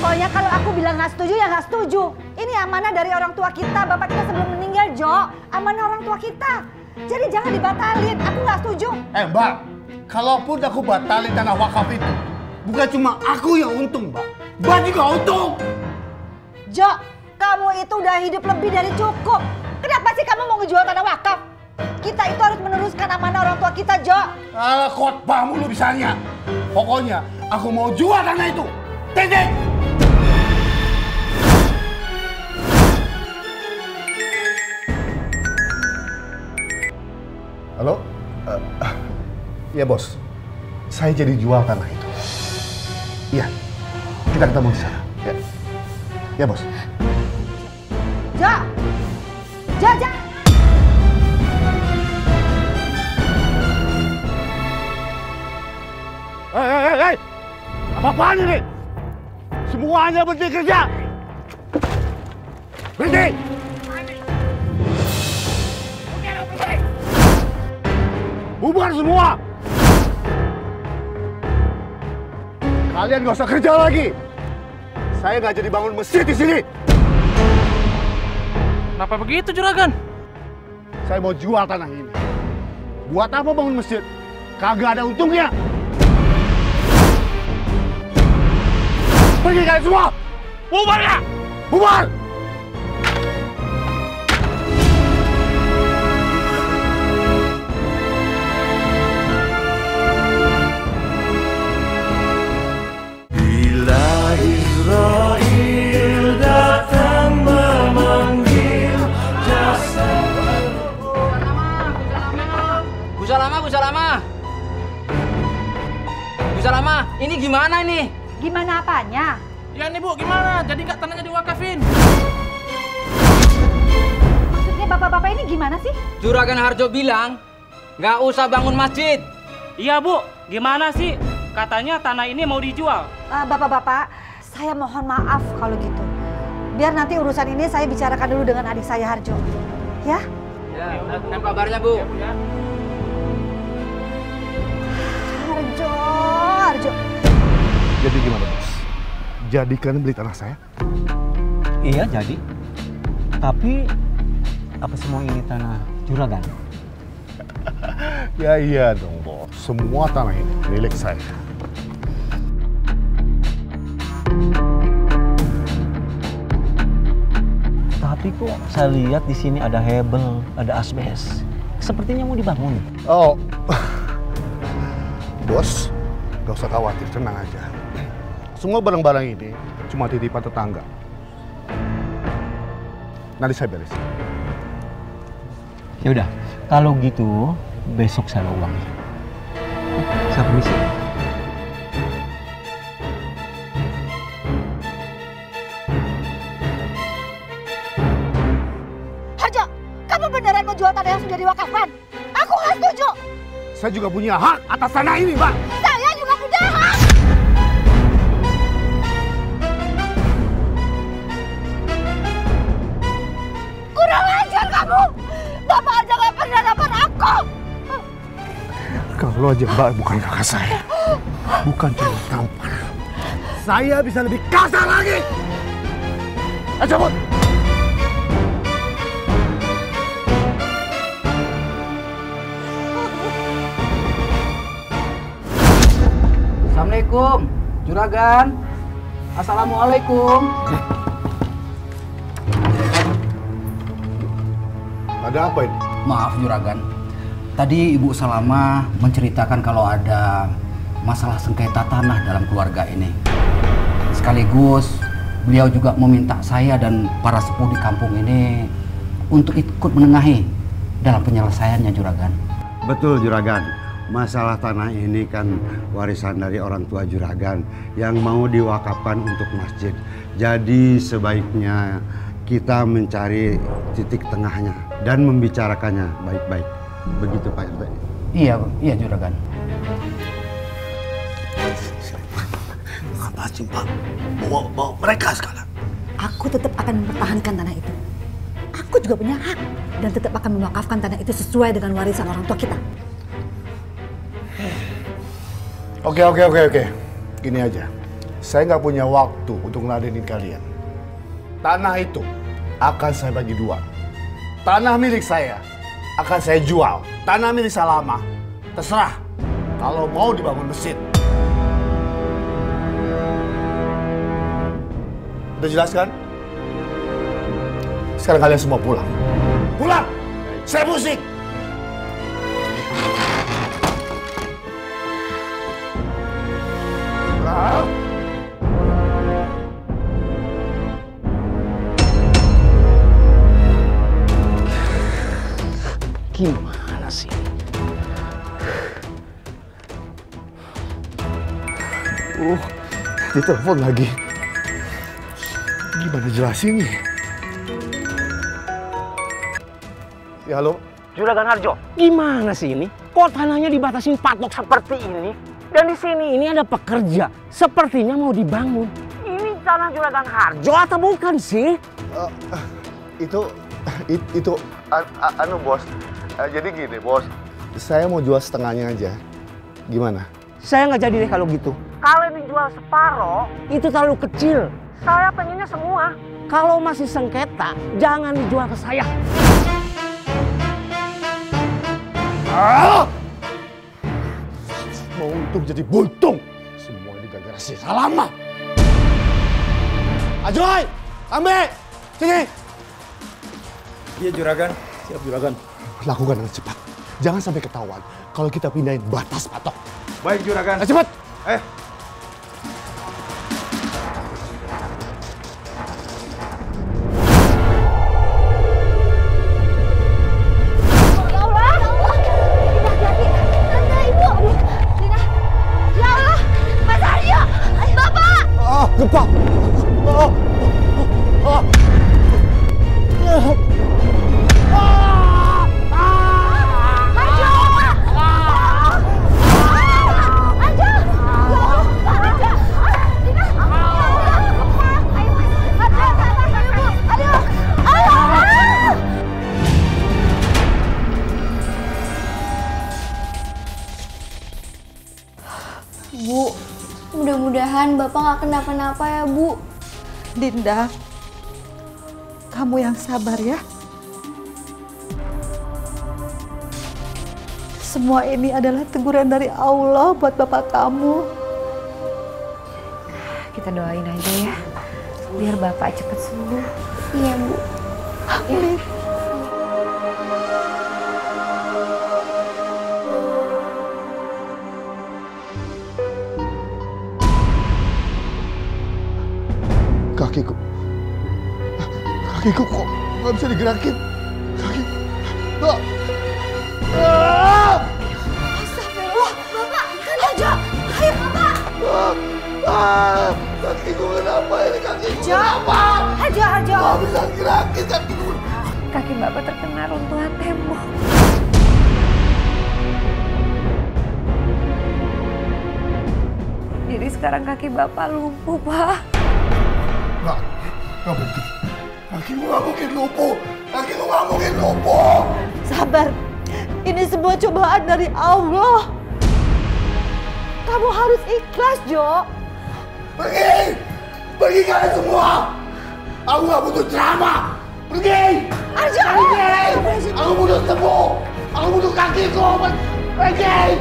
Pokoknya kalau aku bilang nggak setuju ya nggak setuju. Ini amanah dari orang tua kita, bapak kita sebelum meninggal, Jo. Amanah orang tua kita. Jadi jangan dibatalin, aku nggak setuju. Mbak, kalaupun aku batalin tanah wakaf itu, bukan cuma aku yang untung, Mbak. Mbak juga untung. Jo, kamu itu udah hidup lebih dari cukup. Kenapa sih kamu mau ngejual tanah wakaf? Kita itu harus meneruskan amanah orang tua kita, Jo. Khotbah mulu bisanya. Pokoknya aku mau jual tanah itu. Titik. Halo? Iya, Bos. Saya jadi jual tanah itu. Iya. Kita ketemu di sana. Ya. Ya, Bos. Jo! Jo! Hei! Apa-apaan ini? Semuanya berhenti kerja! Berhenti! Bubar semua! Kalian gak usah kerja lagi! Saya nggak jadi bangun masjid di sini! Kenapa begitu, Juragan? Saya mau jual tanah ini. Buat apa bangun masjid? Kagak ada untungnya! Pergi kalian semua! Bubar ya! Bubar! Bila Israel datang memanggil jasad. Bu Salama, ini gimana ini? Gimana apanya? Ya nih Bu, gimana? Jadi nggak tanahnya diwakafin? Maksudnya bapak-bapak ini gimana sih? Juragan Harjo bilang, nggak usah bangun masjid. Iya Bu, gimana sih? Katanya tanah ini mau dijual. Bapak-bapak, saya mohon maaf kalau gitu. Biar nanti urusan ini saya bicarakan dulu dengan adik saya Harjo. Ya? Ya, dan kabarnya Bu. Harjo. Jadi gimana, Bos? Jadi kalian beli tanah saya? Iya, jadi. Tapi, apa semua ini tanah juragan? Ya iya dong, Bos. Semua tanah ini milik saya. Tapi kok saya lihat di sini ada hebel, ada asbes. Sepertinya mau dibangun. Oh, Bos, gak usah khawatir, tenang aja. Semua barang-barang ini cuma titipan tetangga. Nanti saya beresin. Ya udah, kalau gitu besok saya bawa uangnya. Saya permisi. Harjo, kamu beneran mau jual tanah yang sudah diwakafkan? Aku nggak setuju. Saya juga punya hak atas tanah ini, Pak. Saya juga punya hak. Kurang ajar kamu. Bapak aja nggak pernah dapat aku. Kalau aja Mbak bukan kakak saya, bukan cuma tampar, saya bisa lebih kasar lagi. Ayo cabut. Assalamualaikum, Juragan. Assalamualaikum. Ada apa ini? Maaf, Juragan. Tadi Ibu Salama menceritakan kalau ada masalah sengketa tanah dalam keluarga ini. Sekaligus beliau juga meminta saya dan para sepuh di kampung ini untuk ikut menengahi dalam penyelesaiannya, Juragan. Betul, Juragan. Masalah tanah ini kan warisan dari orang tua Juragan yang mau diwakafkan untuk masjid. Jadi sebaiknya kita mencari titik tengahnya dan membicarakannya baik-baik. Begitu Pak RT. Iya Juragan. Apa sih Pak? Bawa mereka sekarang. Aku tetap akan mempertahankan tanah itu. Aku juga punya hak dan tetap akan mewakafkan tanah itu sesuai dengan warisan orang tua kita. Oke. Gini aja. saya nggak punya waktu untuk ngeladenin kalian. Tanah itu akan saya bagi dua. Tanah milik saya akan saya jual. Tanah milik Salama, terserah. Kalau mau dibangun masjid. Udah jelas kan? Sekarang kalian semua pulang. Pulang! Saya musik! Gimana sih? Ditelepon lagi. Gimana jelasinnya? Ya halo? Juragan Harjo, gimana sih ini? Kok tanahnya dibatasin patok seperti ini? Dan di sini ini ada pekerja, sepertinya mau dibangun. Ini tanah Juragan Harjo atau bukan sih? Itu anu bos. Jadi gini bos, saya mau jual setengahnya aja. Gimana? Saya nggak jadi deh kalau gitu. Kalau dijual separoh, itu terlalu kecil. Saya pengennya semua. Kalau masih sengketa, jangan dijual ke saya. Mau untung jadi buntung. Semua ini gara-gara si Salama. Ajoy! Ambe! Sini! Iya juragan. Siap juragan. Lakukan dengan cepat. Jangan sampai ketahuan kalau kita pindahin batas patok. Baik juragan. Cepat! Gempa! Bu, mudah-mudahan Bapak nggak kenapa-napa ya, Bu. Dinda, kamu yang sabar ya. Semua ini adalah teguran dari Allah buat Bapak kamu. Kita doain aja ya, biar Bapak cepat sembuh. Iya, Bu. Amin. Kakiku kok nggak bisa digerakin. Astagfirullah, Bapak, kan aja. Ayo, Bapak. Kakiku kenapa ini? Kakiku kenapa? Harjo. Nggak bisa gerakin kakiku. Kaki Bapak terkena runtuhan tembok. Jadi sekarang kaki Bapak lumpuh, Pak. Nggak mungkin. Kakiku nggak mungkin lumpuh. Kakiku nggak mungkin lumpuh. Sabar. Ini semua cobaan dari Allah. Kamu harus ikhlas, Jo. Pergi! Pergi kalian semua! Aku nggak butuh ceramah. Pergi! Pergi! Aku butuh sembuh. Aku butuh kakiku. Pergi!